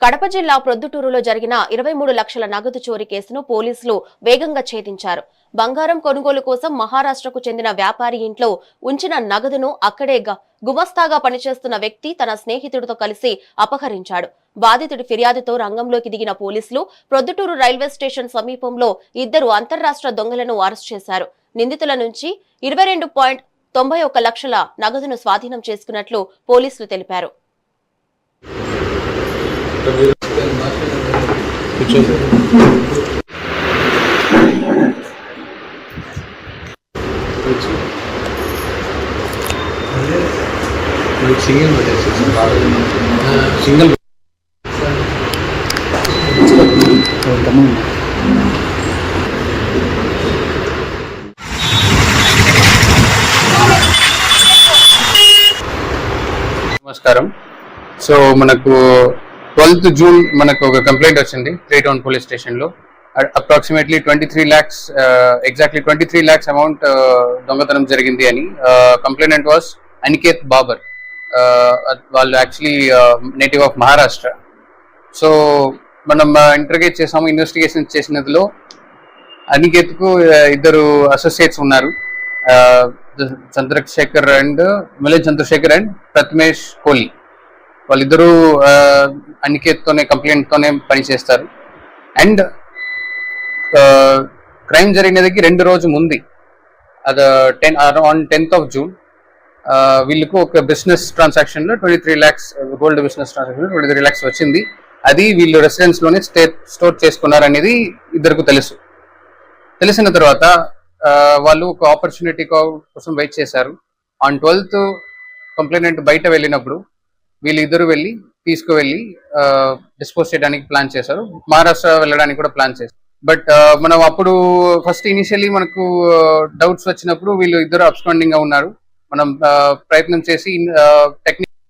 కడప జిల్లా ప్రొద్దుటూరులో జరిగిన 23 లక్షల నగదు చోరీ కేసును పోలీసులు వేగంగా ఛేదించారు. బంగారం కొనుగోలు కోసం మహారాష్ట్రకు చెందిన వ్యాపారి ఇంట్లో ఉంచిన నగదును అక్కడే గుమస్తాగా పనిచేస్తున్న వ్యక్తి తన స్నేహితుడితో కలిసి అపహరించాడు. బాధితుడి ఫిర్యాదుతో రంగంలోకి దిగిన పోలీసులు ప్రొద్దుటూరు రైల్వే స్టేషన్ సమీపంలో 2 అంతర్రాష్ట్ర దొంగలను అరెస్ట్ చేశారు. నిందితుల నుంచి 22.91 లక్షల నగదును స్వాధీనం చేసుకున్నట్లు పోలీసులు తెలిపారు. సింగిల్ నమస్కారం. సో మనకు 12th జూన్ మనకు ఒక కంప్లైంట్ వచ్చింది 3 టౌన్ పోలీస్ స్టేషన్ లో. Approximately 23 lakhs exactly 23 lakhs amount దొంగతనం జరిగింది అని. Complainant was Aniket Babar. వాళ్ళు actually native of Maharashtra. So మనం ఇంటర్గేట్ చేసాము. ఇన్వెస్టిగేషన్ చేసినదిలో అనికేత్ కు 2 అసోసియేట్స్ ఉన్నారు, చంద్రశేఖర్ అండ్ మిలింద్ చంద్రశేఖర్ అండ్ ప్రథమేష్ కోహ్లీ. వాళ్ళిద్దరూ అనికేత్ తోనే కంప్లైంట్ తోనే పనిచేస్తారు. అండ్ క్రైమ్ జరిగినదికి 2 రోజు ముందు ఆన్ 10th of June వీళ్ళకు ఒక బిజినెస్ ట్రాన్సాక్షన్ లో 23 lakhs గోల్డ్ బిజినెస్ ట్రాన్సాక్షన్ లో 23 lakhs వచ్చింది. అది వీళ్ళు రెసిడెన్స్ లోనే స్టోర్ చేసుకున్నారు అనేది ఇద్దరికి తెలిసిన తర్వాత వాళ్ళు ఒక ఆపర్చునిటీ కోసం వెయిట్ చేశారు. ఆన్ 12th కంప్లైనెంట్ బయట వెళ్ళినప్పుడు వీళ్ళిద్దరు వెళ్ళి తీసుకువెళ్ళి డిస్పోజ్ చేయడానికి ప్లాన్ చేశారు. మహారాష్ట్ర వెళ్ళడానికి కూడా ప్లాన్ చేశారు. బట్ మనం అప్పుడు ఫస్ట్ ఇనిషియల్లీ మనకు డౌట్స్ వచ్చినప్పుడు వీళ్ళు ఇద్దరు అబ్స్కాండింగ్ గా ఉన్నారు. మనం ప్రయత్నం చేసి టెక్నిక్